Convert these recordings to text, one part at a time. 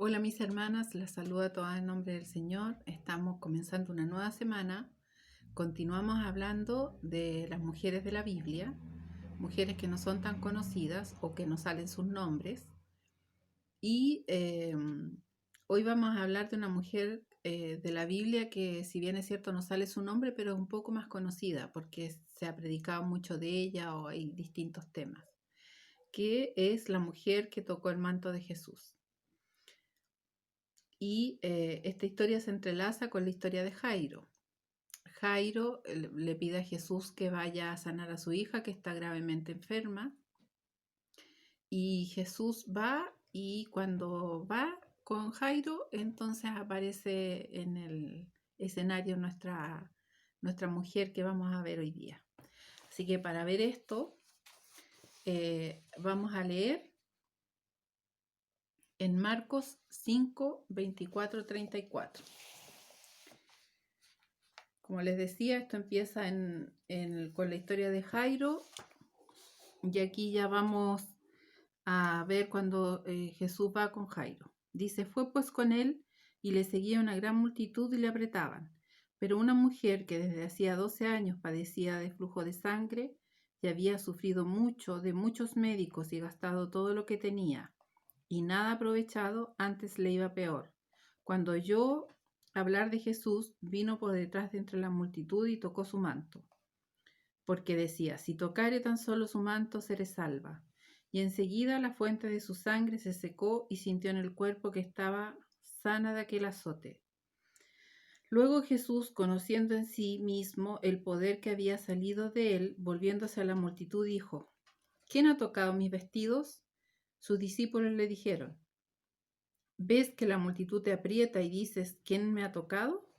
Hola mis hermanas, las saludo a todas en nombre del Señor. Estamos comenzando una nueva semana. Continuamos hablando de las mujeres de la Biblia, mujeres que no son tan conocidas o que no salen sus nombres. Y hoy vamos a hablar de una mujer de la Biblia que, si bien es cierto, no sale su nombre, pero es un poco más conocida porque se ha predicado mucho de ella o hay distintos temas, que es la mujer que tocó el manto de Jesús. Y esta historia se entrelaza con la historia de Jairo. Jairo le pide a Jesús que vaya a sanar a su hija que está gravemente enferma. Y Jesús va, y cuando va con Jairo, entonces aparece en el escenario nuestra mujer que vamos a ver hoy día. Así que para ver esto, vamos a leer en Marcos 5, 24, 34. Como les decía, esto empieza con la historia de Jairo, y aquí ya vamos a ver cuando Jesús va con Jairo. Dice: fue pues con él, y le seguía una gran multitud y le apretaban. Pero una mujer que desde hacía 12 años padecía de flujo de sangre y había sufrido mucho de muchos médicos y gastado todo lo que tenía, y nada aprovechado, antes le iba peor. Cuando oyó hablar de Jesús, vino por detrás de entre la multitud y tocó su manto, porque decía: si tocare tan solo su manto, seré salva. Y enseguida la fuente de su sangre se secó, y sintió en el cuerpo que estaba sana de aquel azote. Luego Jesús, conociendo en sí mismo el poder que había salido de él, volviéndose a la multitud, dijo: ¿quién ha tocado mis vestidos? Sus discípulos le dijeron: ¿ves que la multitud te aprieta y dices: ¿quién me ha tocado?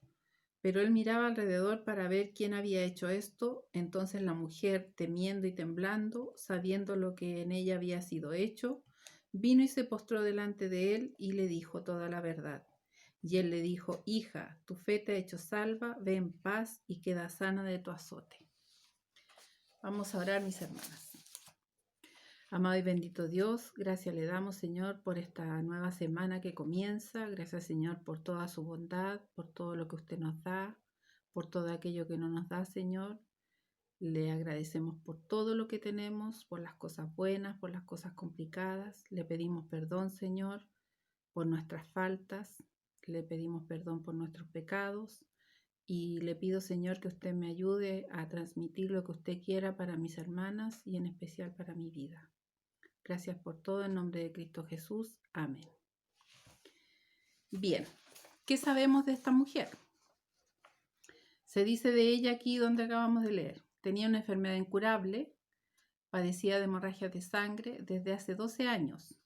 Pero él miraba alrededor para ver quién había hecho esto. Entonces la mujer, temiendo y temblando, sabiendo lo que en ella había sido hecho, vino y se postró delante de él y le dijo toda la verdad. Y él le dijo: hija, tu fe te ha hecho salva, ve en paz y queda sana de tu azote. Vamos a orar, mis hermanas. Amado y bendito Dios, gracias le damos, Señor, por esta nueva semana que comienza. Gracias, Señor, por toda su bondad, por todo lo que usted nos da, por todo aquello que no nos da, Señor. Le agradecemos por todo lo que tenemos, por las cosas buenas, por las cosas complicadas. Le pedimos perdón, Señor, por nuestras faltas. Le pedimos perdón por nuestros pecados. Y le pido, Señor, que usted me ayude a transmitir lo que usted quiera para mis hermanas y en especial para mi vida. Gracias por todo, en nombre de Cristo Jesús. Amén. Bien, ¿qué sabemos de esta mujer? Se dice de ella aquí donde acabamos de leer: tenía una enfermedad incurable, padecía de hemorragias de sangre desde hace 12 años.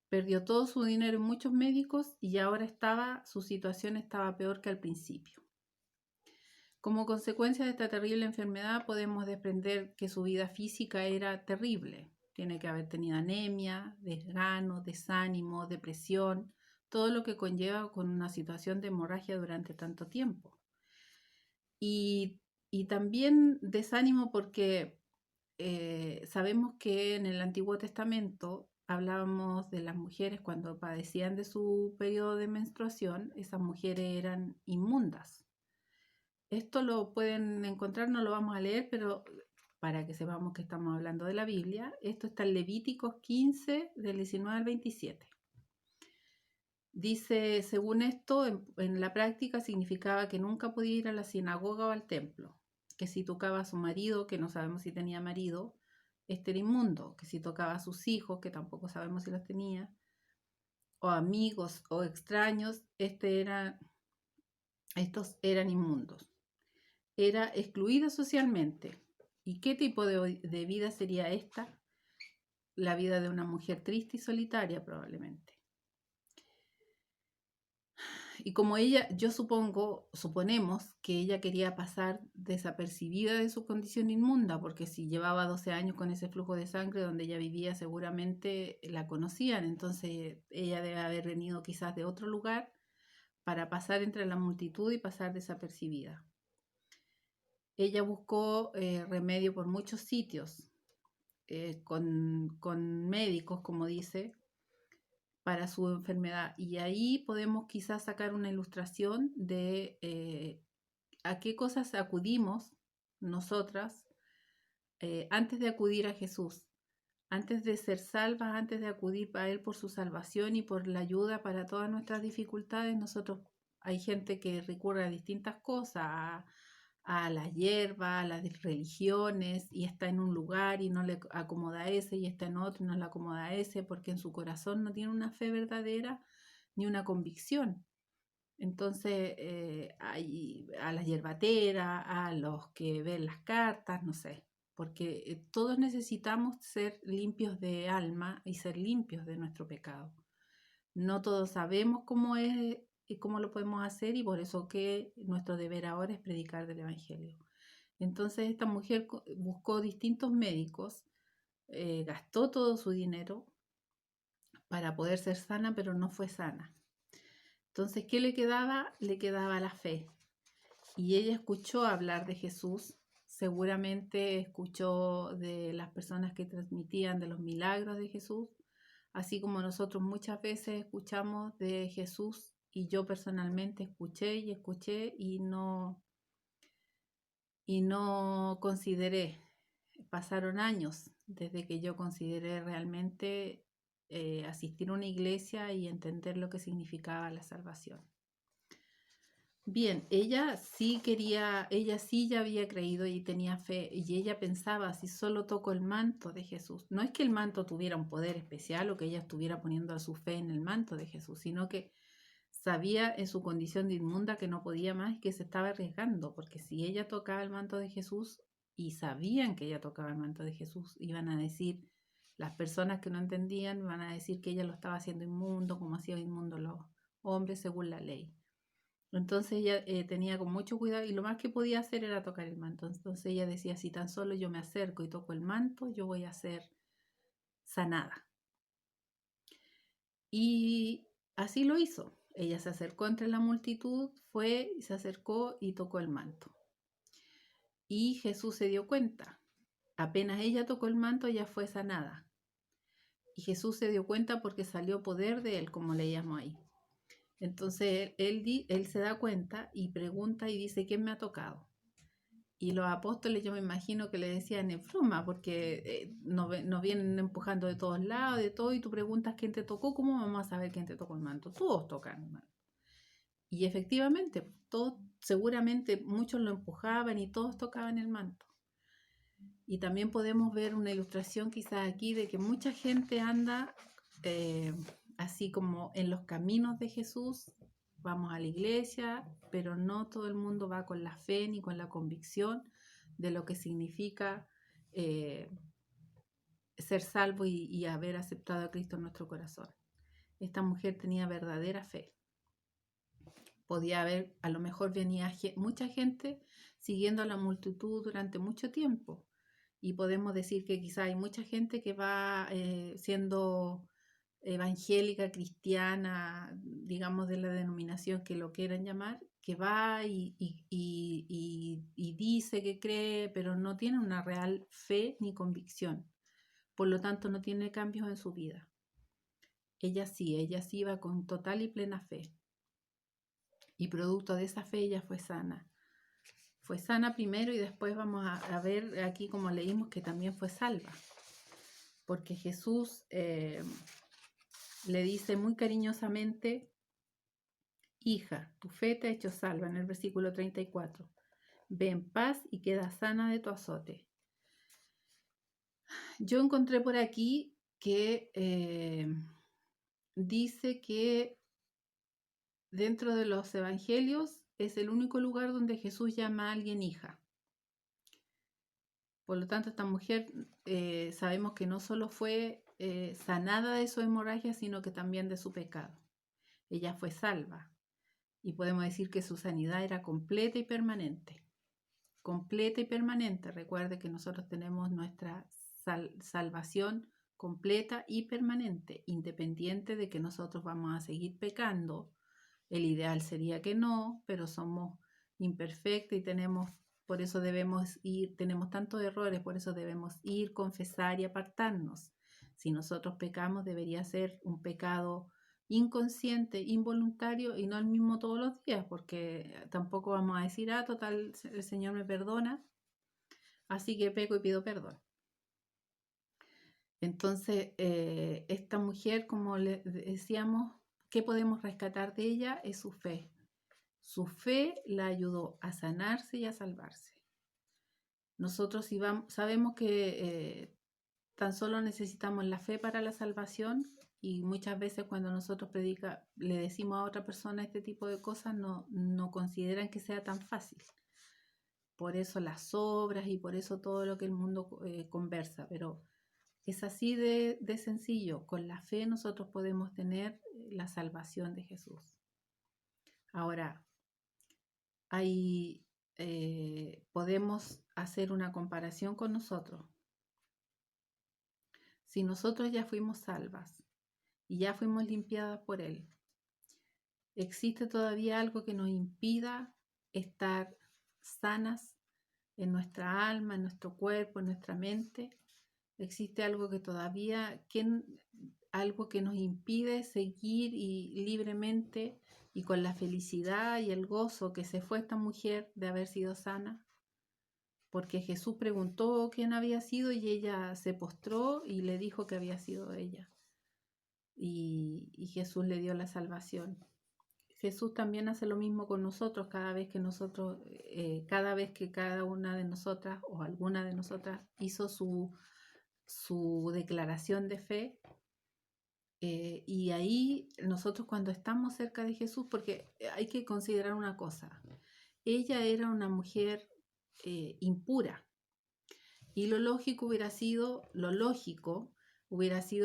Perdió todo su dinero en muchos médicos y ahora su situación estaba peor que al principio. Como consecuencia de esta terrible enfermedad, podemos desprender que su vida física era terrible. Tiene que haber tenido anemia, desgano, desánimo, depresión, todo lo que conlleva con una situación de hemorragia durante tanto tiempo. Y también desánimo porque sabemos que en el Antiguo Testamento hablábamos de las mujeres cuando padecían de su periodo de menstruación. Esas mujeres eran inmundas. Esto lo pueden encontrar, no lo vamos a leer, pero para que sepamos que estamos hablando de la Biblia, esto está en Levíticos 15, del 19 al 27. Dice: según esto, en la práctica significaba que nunca podía ir a la sinagoga o al templo, que si tocaba a su marido, que no sabemos si tenía marido, este era inmundo, que si tocaba a sus hijos, que tampoco sabemos si los tenía, o amigos o extraños, estos eran inmundos. Era excluida socialmente. ¿Y qué tipo de vida sería esta? La vida de una mujer triste y solitaria, probablemente. Y como ella, suponemos que ella quería pasar desapercibida de su condición inmunda, porque si llevaba 12 años con ese flujo de sangre donde ella vivía, seguramente la conocían. Entonces ella debe haber venido quizás de otro lugar para pasar entre la multitud y pasar desapercibida. Ella buscó remedio por muchos sitios, con médicos, como dice, para su enfermedad. Y ahí podemos quizás sacar una ilustración de a qué cosas acudimos nosotras antes de acudir a Jesús, antes de ser salvas, antes de acudir a Él por su salvación y por la ayuda para todas nuestras dificultades. Nosotros, hay gente que recurre a distintas cosas, a la hierba, a las religiones, y está en un lugar y no le acomoda ese, y está en otro y no le acomoda ese, porque en su corazón no tiene una fe verdadera ni una convicción. Entonces, a la hierbatera, a los que ven las cartas, no sé, porque todos necesitamos ser limpios de alma y ser limpios de nuestro pecado. No todos sabemos cómo es y cómo lo podemos hacer, y por eso que nuestro deber ahora es predicar del Evangelio. Entonces esta mujer buscó distintos médicos, gastó todo su dinero para poder ser sana, pero no fue sana. Entonces, ¿qué le quedaba? Le quedaba la fe. Y ella escuchó hablar de Jesús, seguramente escuchó de las personas que transmitían de los milagros de Jesús, así como nosotros muchas veces escuchamos de Jesús, y yo personalmente escuché y no consideré. Pasaron años desde que yo consideré realmente asistir a una iglesia y entender lo que significaba la salvación. Bien, ella sí ya había creído y tenía fe, y ella pensaba, si solo toco el manto de Jesús, no es que el manto tuviera un poder especial o que ella estuviera poniendo su fe en el manto de Jesús, sino que sabía en su condición de inmunda que no podía más y que se estaba arriesgando, porque si ella tocaba el manto de Jesús, y sabían que ella tocaba el manto de Jesús, iban a decir, las personas que no entendían, van a decir que ella lo estaba haciendo inmundo, como hacían inmundo los hombres según la ley. Entonces ella tenía con mucho cuidado, y lo más que podía hacer era tocar el manto. Entonces ella decía, si tan solo yo me acerco y toco el manto, yo voy a ser sanada. Y así lo hizo. Ella se acercó entre la multitud, fue y se acercó y tocó el manto. Y Jesús se dio cuenta. Apenas ella tocó el manto, ella fue sanada. Y Jesús se dio cuenta porque salió poder de él, como leíamos ahí. Entonces él se da cuenta y pregunta y dice, ¿quién me ha tocado? Y los apóstoles, yo me imagino que le decían en broma, porque nos vienen empujando de todos lados, de todo, y tú preguntas quién te tocó, ¿cómo vamos a saber quién te tocó el manto? Todos tocan el manto. Y efectivamente, todos, seguramente muchos lo empujaban y todos tocaban el manto. Y también podemos ver una ilustración quizás aquí de que mucha gente anda así como en los caminos de Jesús. Vamos a la iglesia, pero no todo el mundo va con la fe ni con la convicción de lo que significa ser salvo y haber aceptado a Cristo en nuestro corazón. Esta mujer tenía verdadera fe. Podía haber, a lo mejor venía mucha gente siguiendo a la multitud durante mucho tiempo. Y podemos decir que quizá hay mucha gente que va siendo evangélica, cristiana, digamos de la denominación que lo quieran llamar, que va y dice que cree, pero no tiene una real fe ni convicción. Por lo tanto, no tiene cambios en su vida. Ella sí va con total y plena fe. Y producto de esa fe ella fue sana. Fue sana primero y después vamos a ver aquí, como leímos, que también fue salva. Porque Jesús le dice muy cariñosamente, hija, tu fe te ha hecho salva, en el versículo 34. Ve en paz y queda sana de tu azote. Yo encontré por aquí que dice que dentro de los evangelios es el único lugar donde Jesús llama a alguien hija. Por lo tanto, esta mujer sabemos que no solo fue sanada de su hemorragia, sino que también de su pecado. Ella fue salva. Y podemos decir que su sanidad era completa y permanente. Completa y permanente. Recuerde que nosotros tenemos nuestra salvación completa y permanente, independiente de que nosotros vamos a seguir pecando. El ideal sería que no, pero somos imperfectos y por eso tenemos tantos errores, por eso debemos ir, confesar y apartarnos. Si nosotros pecamos, debería ser un pecado inconsciente, involuntario y no el mismo todos los días, porque tampoco vamos a decir, total, el Señor me perdona, así que peco y pido perdón. Entonces, esta mujer, como le decíamos, ¿qué podemos rescatar de ella? Es su fe. Su fe la ayudó a sanarse y a salvarse. Nosotros sabemos que tan solo necesitamos la fe para la salvación, y muchas veces cuando nosotros le decimos a otra persona este tipo de cosas, no consideran que sea tan fácil. Por eso las obras y por eso todo lo que el mundo conversa, pero es así de sencillo. Con la fe nosotros podemos tener la salvación de Jesús. Ahora, podemos hacer una comparación con nosotros. Si nosotros ya fuimos salvas y ya fuimos limpiadas por Él, ¿existe todavía algo que nos impida estar sanas en nuestra alma, en nuestro cuerpo, en nuestra mente? ¿Existe algo que todavía, algo que nos impide seguir y libremente y con la felicidad y el gozo que se fue esta mujer de haber sido sana? Porque Jesús preguntó quién había sido y ella se postró y le dijo que había sido ella. Y Jesús le dio la salvación. Jesús también hace lo mismo con nosotros cada vez que cada una de nosotras o alguna de nosotras hizo su declaración de fe. Y ahí nosotros, cuando estamos cerca de Jesús, porque hay que considerar una cosa, ella era una mujer impura, y lo lógico hubiera sido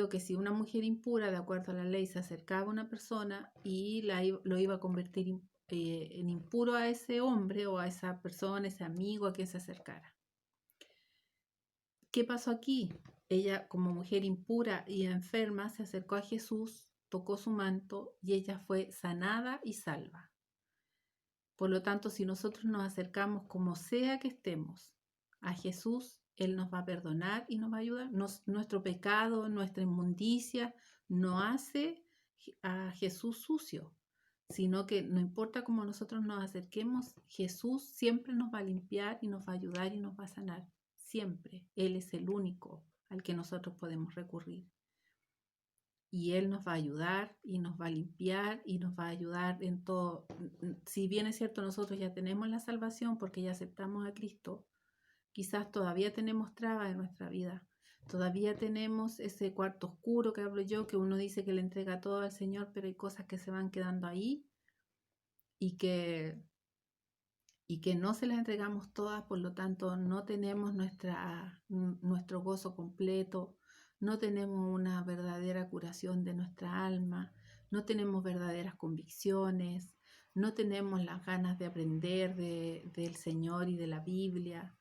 que si una mujer impura, de acuerdo a la ley, se acercaba a una persona y lo iba a convertir en impuro a ese hombre o a esa persona, ese amigo a quien se acercara. ¿Qué pasó aquí? Ella, como mujer impura y enferma, se acercó a Jesús, tocó su manto y ella fue sanada y salva. Por lo tanto, si nosotros nos acercamos, como sea que estemos, a Jesús, Él nos va a perdonar y nos va a ayudar. Nuestro pecado, nuestra inmundicia no hace a Jesús sucio, sino que no importa cómo nosotros nos acerquemos, Jesús siempre nos va a limpiar y nos va a ayudar y nos va a sanar. Siempre. Él es el único al que nosotros podemos recurrir. Y Él nos va a ayudar y nos va a limpiar y nos va a ayudar en todo. Si bien es cierto, nosotros ya tenemos la salvación porque ya aceptamos a Cristo, quizás todavía tenemos trabas en nuestra vida. Todavía tenemos ese cuarto oscuro que hablo yo, que uno dice que le entrega todo al Señor, pero hay cosas que se van quedando ahí y que no se las entregamos todas, por lo tanto no tenemos nuestro gozo completo, no tenemos una verdadera curación de nuestra alma, no tenemos verdaderas convicciones, no tenemos las ganas de aprender del Señor y de la Biblia.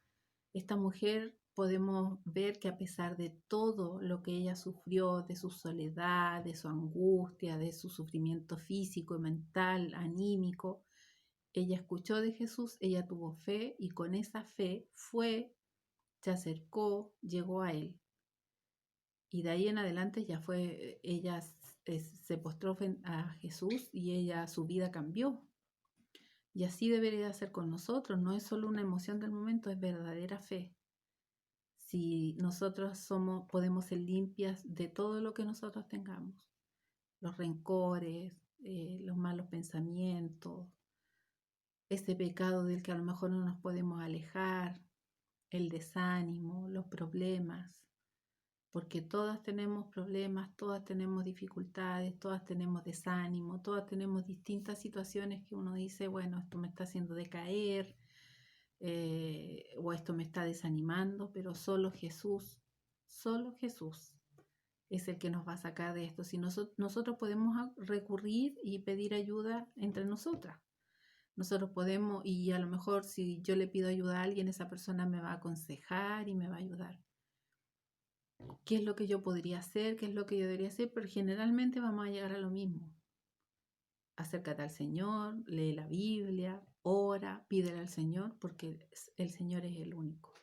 Esta mujer, podemos ver que a pesar de todo lo que ella sufrió, de su soledad, de su angustia, de su sufrimiento físico, mental, anímico, ella escuchó de Jesús, ella tuvo fe y con esa fe se acercó, llegó a Él. Y de ahí en adelante ella se postró a Jesús y su vida cambió. Y así debería ser con nosotros, no es solo una emoción del momento, es verdadera fe. Si nosotros podemos ser limpias de todo lo que nosotros tengamos, los rencores, los malos pensamientos, ese pecado del que a lo mejor no nos podemos alejar, el desánimo, los problemas, porque todas tenemos problemas, todas tenemos dificultades, todas tenemos desánimo, todas tenemos distintas situaciones que uno dice, bueno, esto me está haciendo decaer, o esto me está desanimando, pero solo Jesús es el que nos va a sacar de esto. Si nosotros podemos recurrir y pedir ayuda entre nosotras. Nosotros podemos, y a lo mejor si yo le pido ayuda a alguien, esa persona me va a aconsejar y me va a ayudar. ¿Qué es lo que yo podría hacer? ¿Qué es lo que yo debería hacer? Pero generalmente vamos a llegar a lo mismo. Acércate al Señor, lee la Biblia, ora, pídele al Señor, porque el Señor es el único.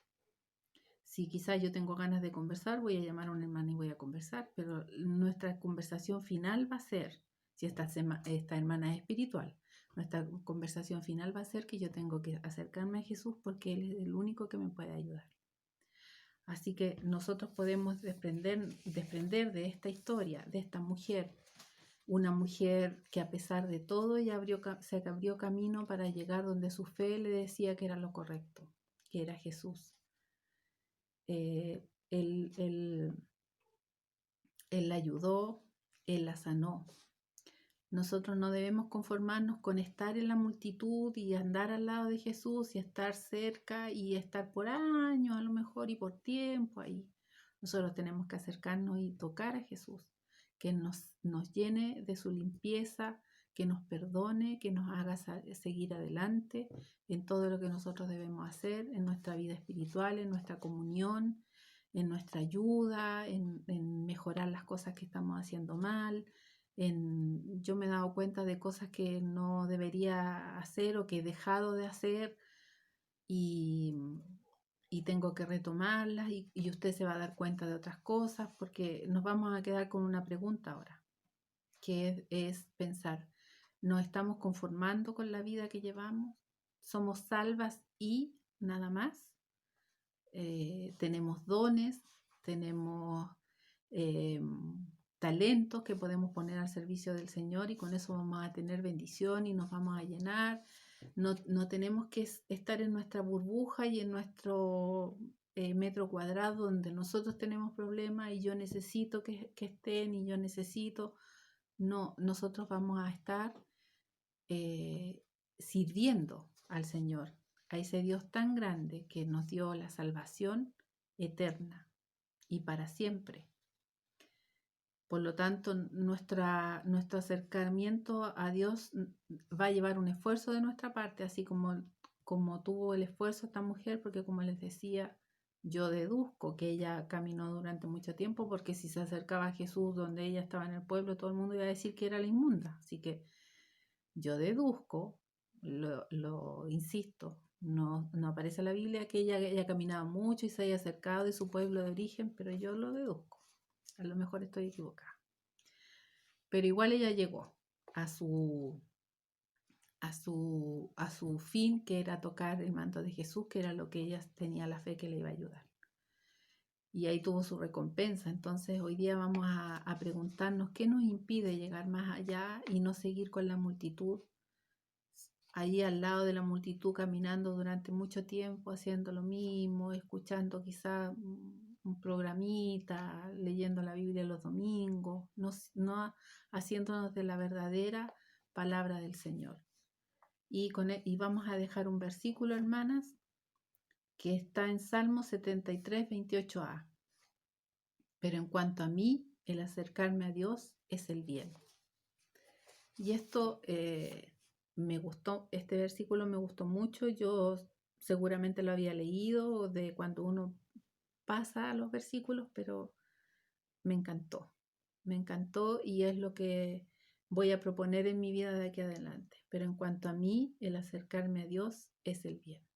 Si quizás yo tengo ganas de conversar, voy a llamar a un hermano y voy a conversar, pero nuestra conversación final va a ser, si esta hermana es espiritual. Nuestra conversación final va a ser que yo tengo que acercarme a Jesús porque Él es el único que me puede ayudar. Así que nosotros podemos desprender de esta historia, de esta mujer, una mujer que a pesar de todo ella se abrió camino para llegar donde su fe le decía que era lo correcto, que era Jesús. Él la ayudó, Él la sanó. Nosotros no debemos conformarnos con estar en la multitud y andar al lado de Jesús y estar cerca y estar por años a lo mejor y por tiempo ahí. Nosotros tenemos que acercarnos y tocar a Jesús, que nos llene de su limpieza, que nos perdone, que nos haga seguir adelante en todo lo que nosotros debemos hacer, en nuestra vida espiritual, en nuestra comunión, en nuestra ayuda, en mejorar las cosas que estamos haciendo mal. Yo me he dado cuenta de cosas que no debería hacer o que he dejado de hacer y tengo que retomarlas y usted se va a dar cuenta de otras cosas porque nos vamos a quedar con una pregunta ahora, que es pensar, ¿nos estamos conformando con la vida que llevamos? ¿Somos salvas y nada más? Tenemos dones, tenemos talentos que podemos poner al servicio del Señor y con eso vamos a tener bendición y nos vamos a llenar. No tenemos que estar en nuestra burbuja y en nuestro metro cuadrado donde nosotros tenemos problemas y yo necesito que estén y yo necesito. No, nosotros vamos a estar sirviendo al Señor, a ese Dios tan grande que nos dio la salvación eterna y para siempre. Por lo tanto, nuestro acercamiento a Dios va a llevar un esfuerzo de nuestra parte, así como tuvo el esfuerzo esta mujer, porque como les decía, yo deduzco que ella caminó durante mucho tiempo, porque si se acercaba a Jesús donde ella estaba en el pueblo, todo el mundo iba a decir que era la inmunda. Así que yo deduzco, lo insisto, no aparece en la Biblia que ella haya caminado mucho y se haya acercado de su pueblo de origen, pero yo lo deduzco. A lo mejor estoy equivocada. Pero igual ella llegó a su fin, que era tocar el manto de Jesús, que era lo que ella tenía la fe que le iba a ayudar. Y ahí tuvo su recompensa. Entonces hoy día vamos a preguntarnos qué nos impide llegar más allá y no seguir con la multitud, ahí al lado de la multitud caminando durante mucho tiempo, haciendo lo mismo, escuchando quizá un programita, leyendo la Biblia los domingos, no haciéndonos de la verdadera palabra del Señor. Y vamos a dejar un versículo, hermanas, que está en Salmo 73, 28a. Pero en cuanto a mí, el acercarme a Dios es el bien. Y esto me gustó, este versículo me gustó mucho. Yo seguramente lo había leído de cuando uno pasa a los versículos, pero me encantó y es lo que voy a proponer en mi vida de aquí adelante. Pero en cuanto a mí, el acercarme a Dios es el bien.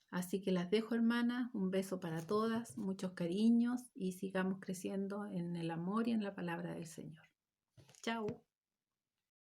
Así que las dejo, hermanas, un beso para todas, muchos cariños y sigamos creciendo en el amor y en la palabra del Señor. Chao.